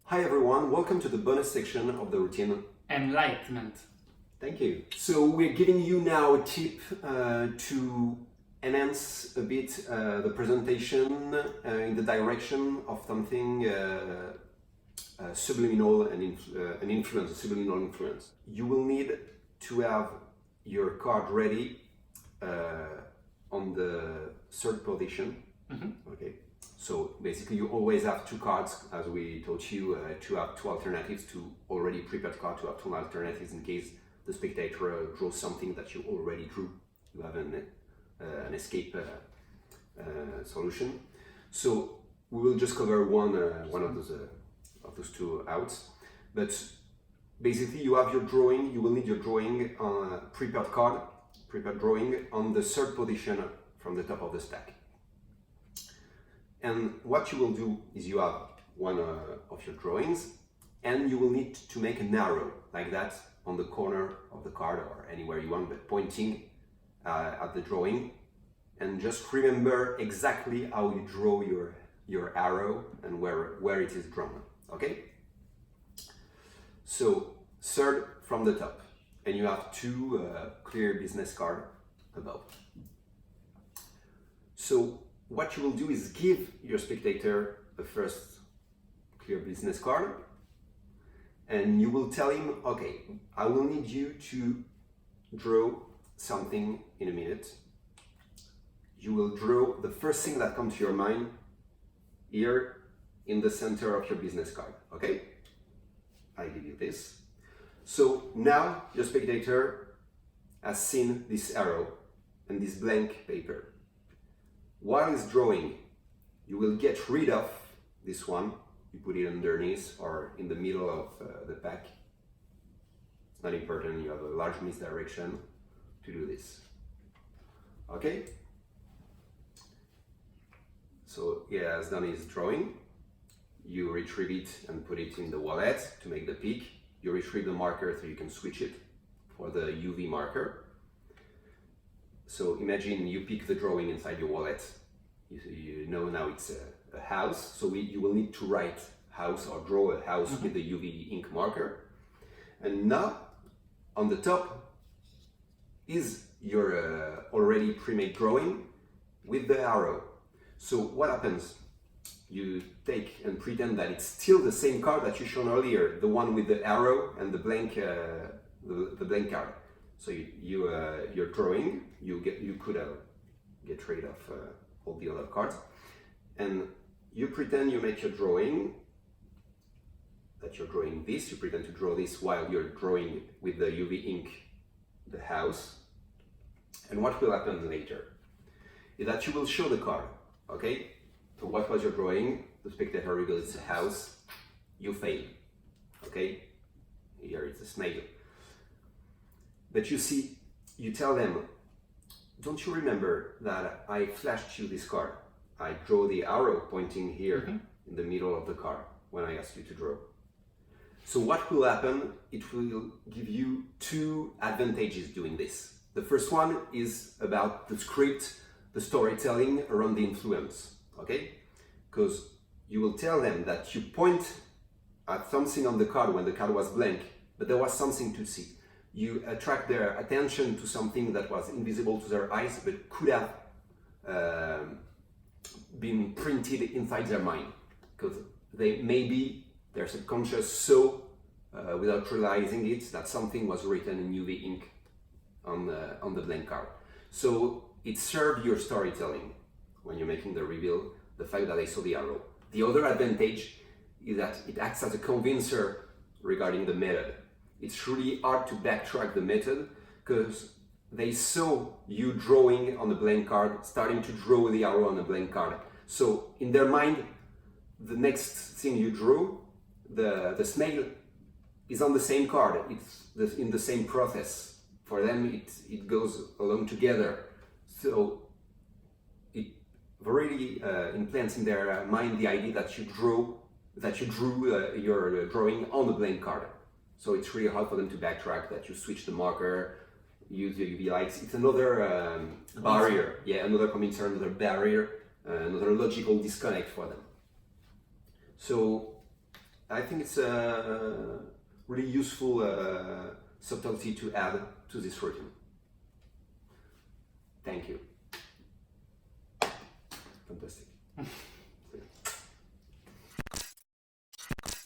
Hi everyone, welcome to the bonus section of the routine. Enlightenment. Thank you. So we're giving you now a tip to enhance a bit the presentation in the direction of something subliminal and an influence, a subliminal influence. You will need to have your card ready on the third position. Okay. So basically you always have two cards, as we taught you, to have two alternatives, two already prepared cards, to have two alternatives in case the spectator draws something that you already drew. You have an escape solution. So we will just cover one of those two outs. But basically you have your drawing, you will need your drawing, prepared card, prepared drawing on the third position from the top of the stack. And what you will do is you have one of your drawings and you will need to make an arrow like that on the corner of the card or anywhere you want, but pointing at the drawing. And just remember exactly how you draw your arrow and where it is drawn, okay? So third from the top, and you have two clear business cards above. So what you will do is give your spectator the first clear business card and you will tell him, okay, I will need you to draw something in a minute. You will draw the first thing that comes to your mind here in the center of your business card, okay? I give you this. So now your spectator has seen this arrow and this blank paper. While he's drawing, you will get rid of this one. You put it underneath or in the middle of the pack. It's not important, you have a large misdirection to do this. Okay? So he has done his drawing. You retrieve it and put it in the wallet to make the pick. You retrieve the marker so you can switch it for the UV marker. So imagine you pick the drawing inside your wallet. You know now it's a house, so you will need to write house or draw a house with the UV ink marker. And now on the top is your already pre-made drawing with the arrow. So what happens? You take and pretend that it's still the same card that you shown earlier, the one with the arrow and the blank card. So you're drawing, you could get rid of all the other cards, and you pretend you make your drawing, that you're drawing this, you pretend to draw this while you're drawing with the UV ink the house. And what will happen later is that you will show the card, okay? So what was your drawing? The spectator reveals it's a house, you fail, okay? Here it's a snail. But you see, you tell them, don't you remember that I flashed you this card? I draw the arrow pointing here in the middle of the card when I asked you to draw. So what will happen? It will give you two advantages doing this. The first one is about the script, the storytelling around the influence, okay? Because you will tell them that you point at something on the card when the card was blank, but there was something to see. You attract their attention to something that was invisible to their eyes, but could have been printed inside their mind, because their subconscious saw, without realizing it, that something was written in UV ink on the blank card. So it served your storytelling when you're making the reveal, the fact that they saw the arrow. The other advantage is that it acts as a convincer regarding the method. It's really hard to backtrack the method because they saw you drawing on a blank card, starting to draw the arrow on a blank card. So in their mind, the next thing you drew, the snail, is on the same card. It's in the same process. For them, it goes along together. So it really implants in their mind the idea that you drew your drawing on a blank card. So it's really hard for them to backtrack, that you switch the marker, use the UV lights. It's another barrier, another convincer, another barrier, another logical disconnect for them. So I think it's a really useful subtlety to add to this routine. Thank you. Fantastic.